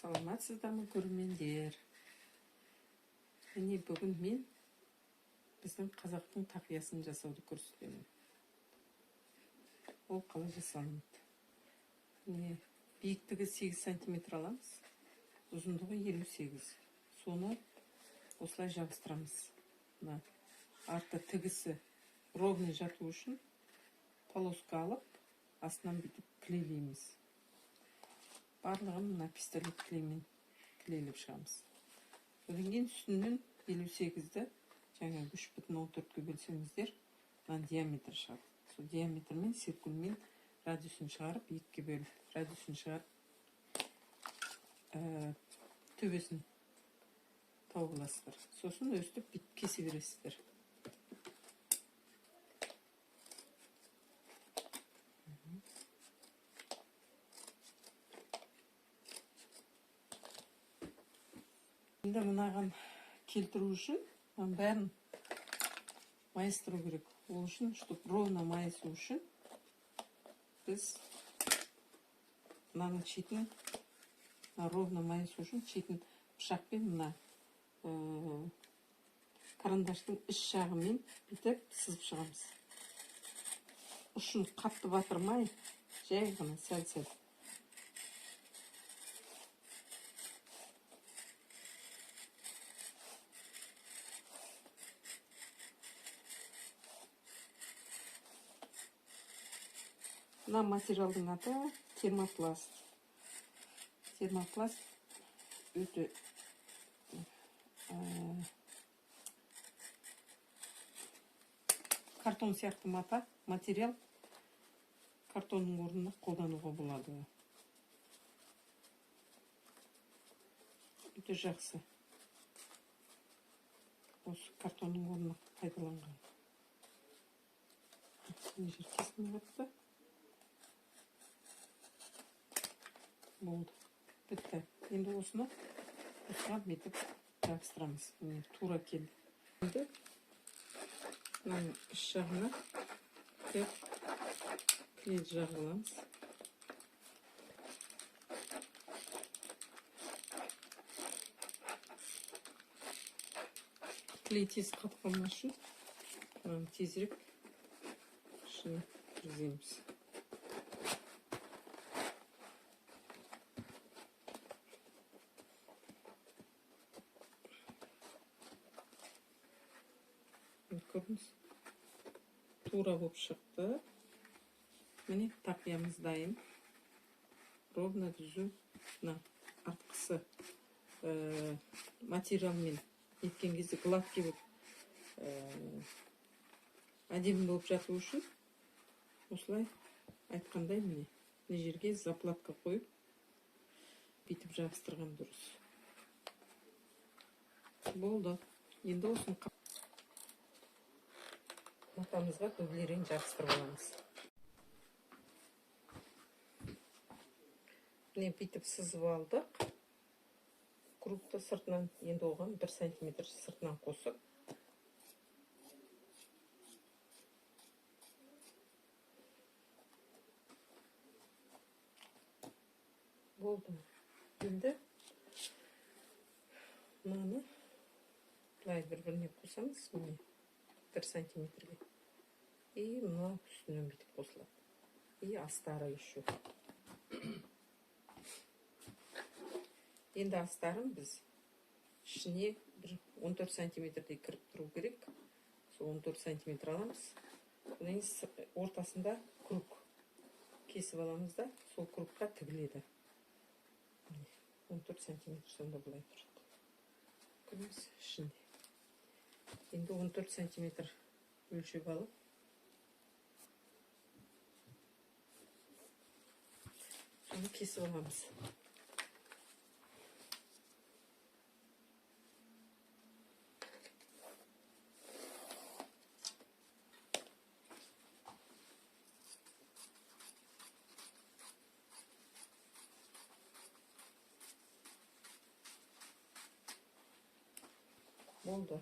Саламатсыздар ма көрермендер? Міне бүгін мен біздің қазақтың тақиясын жасауды көрсетемін. Ол қалай жасалынады? Міне биіктігі 8 сантиметр аламыз, ұзындығы 58. Соны осылай жабыстырамыз. Мына артта тігісі ровный жату үшін полоска алып, астынан бүйтіп клейлейміз. Барлығын мына пистолет клеймен клейлеп шығамыз. Одан кейін үстінен 58-ді жаңа 3,14-ге бөлсеңіздер, мына диаметр шығады. Сол диаметрмен циркульмен радиусын шығарып, 2-ге бөліп, радиусын шығарып, төбесін тауып аласыздар. Сосын өстіп бүйтіп кесе бересіздер. Енді мынаған келтіру үшін бәрін майыстыру керек. Ол үшін, чтобы ровно майысу үшін, біз мынаның шетін, ровно майысу үшін шетін пышақпен мына карандаштың іш жағымен бүйтіп сызып шығамыз. Ұшын қатты батырмай, жай ғана сәл-сәл. Мына материалдың аты термопласт. Термопласт өте картон сияқты материал картонның орнына қолдануға болады. Өте жақсы. Осы картонның орнына пайдаланған. Жер кесілмей қатты. Болды. Бітті. Енді осыны осыған бетіп жабыстырамыз. Міне тура келді. Енді мынаның іш жағына клей жағыламыз. Клей тез қатып қалмас үшін тезірек ішіне кіргіземіз. Көрдіңіз, тура болып шықты. Міне тақиямыз дайын. Ровно түзу. Артқысы материалмен еткен кезде гладкий болып әдемі болып жату үшін осылай айтқандай міне жерге заплатка қойып бүйтіп жабыстырған дұрыс. Болды. Енді осыны матамызға дублерін жабыстырып аламыз. Міне бүйтіп сызып алдық. Кругты сыртынан, енді оған 1 сантиметр сыртынан қосып. Болды. Енді мынаны былай бір-біріне қосамыз. Міне 1 сантиметрге. И мына үстінен бүйтіп қосылады. И астары еще. Енді астарын біз ішіне 14 сантиметрдей кіріп тұру керек. Сол 14 сантиметр аламыз. Ортасында круг кесіп аламыз да, сол кругқа тігіледі. 14 сантиметр сонда былай тұрады. Көріңіз, ішінде. Енді 14 сантиметр өлшеп алып, соны кесіп аламыз. Болды.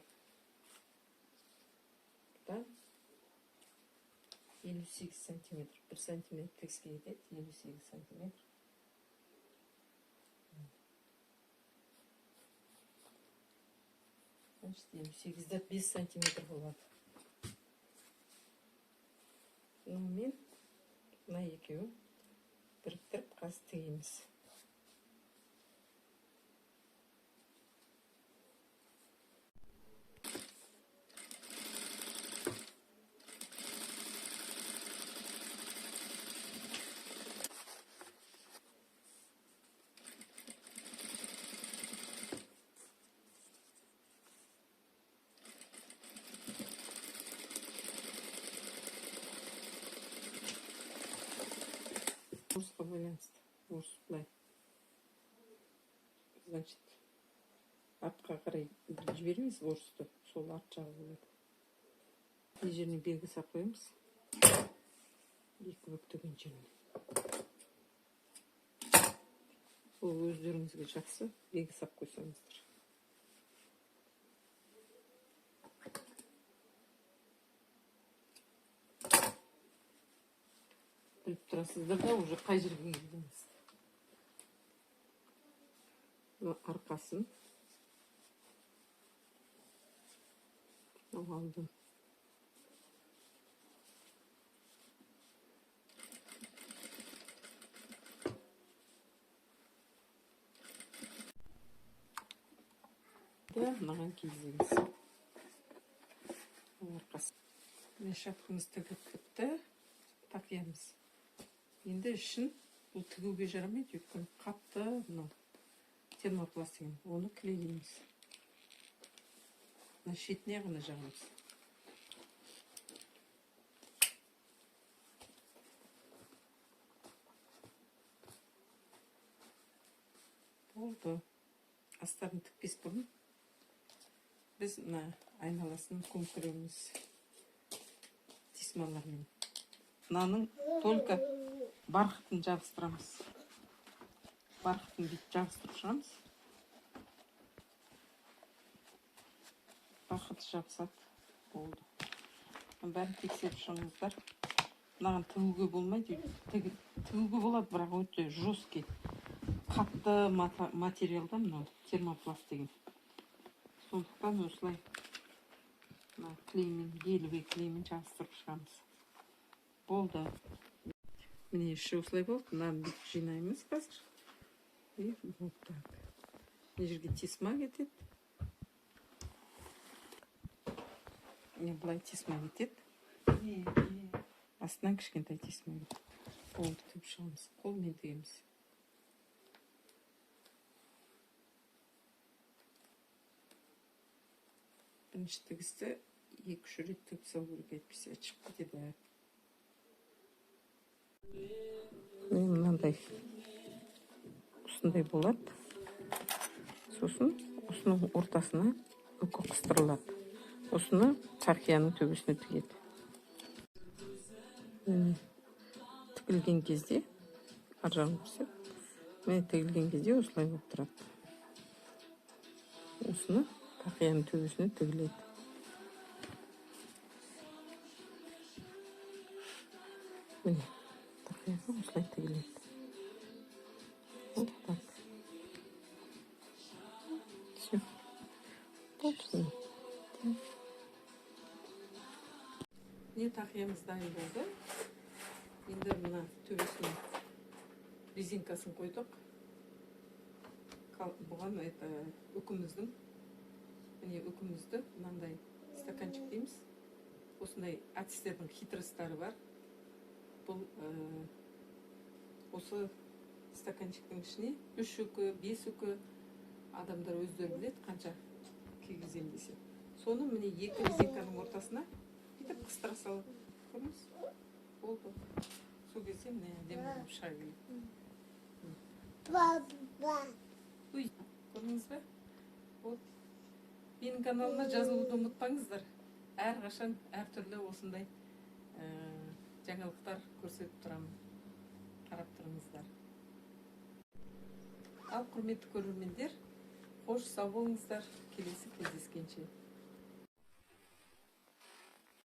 58 сантиметр. 1 сантиметр текстке кетеді, 58 сантиметр. Значит, 58'де 5 сантиметр болады. Мен мына екеуін біріктіріп қазір тігеміз. Курсқа байланысты. Курс былай. Значит, артқа қарай жібермейміз орысты. Сол арт жағы болады. Кей жеріне белгі сап қоямыз. Екі бүктеген жеріне. Ол өздеріңізге жақсы белгі сап қойсаңыздар. Біліп тұрасыздар да, уже қай жерге келдіңіз. Арқасын алдым. Маған кездегіз. Арқасын. Шапкамыз тігіп бітті. Тақиямыз. Енді үшін бұл тігуге жарамайды, өйткені қатты термопластигін. Оны клейлейміз. Шетіне ғана жағамыз. Болды. Астарын тікпес бұрын біз айналасын көмкіреміз тесмалармен. Мынаның только барқытын жабыстырамыз. Барқытын бүйтіп жабыстырып шығамыз. Барқыты жабысады. Болды. Бәрін тексеріп шығыңыздар. Мынаған тігуге болмайды. Тігуге болады, бірақ өте жесткий. Қатты материалда мынау термопласт деген. Сондықтан осылай клеймен, гелевый клеймен жабыстырып шығамыз. Болды. Міне іші осылай болды. Мынаны бүйтіп жинаймыз қазір. И вот так. Мына жерге тесма кетеді. Былай тесма кетеді. Астынан кішкентай тесма кетеді. Болды, тігіп шығамыз. Қолмен тігеміз. Бірінші тігісті 2-3 рет тігіп салу керек, әйтпесе шығып кетеді. Мынандай осындай болады. Сосын осының ортасына үкі қыстырылады. Осыны тақияның төбесіне тігеді. Тігілген кезде аржағын пісіп, тігілген кезде осылай болып тұрады. Осыны тақияның төбесіне тігіледі. Міне, тақияға осылай тігіледі. Вот так. Все. Болды. Не тақиямыз дайын болды. Енді мына төбесіне резинкасын қойдық. Бұған үкіміздің, міне үкімізді мынандай стаканчик дейміз. Осындай артистердің хитростары бар. Бұл осы стаканчиктің ішіне 3 үкі, 5 үкі адамдар өздері біледі, қанша кигізем десе. Соны міне 2 резинканың ортасына бүйтіп қыстыра салады. Көрдіңіз? Болды. Сол кезде міне әдемі болып шыға келеді. Көрдіңіз бе? Вот. Менің каналыма жазылуды ұмытпаңыздар. Әрқашан әртүрлі осындай жаңалықтар көрсетіп тұрамын. Қарап тұрыңыздар. Ал құрметті көрермендер, қош сау болыңыздар. Келесі кездескенше.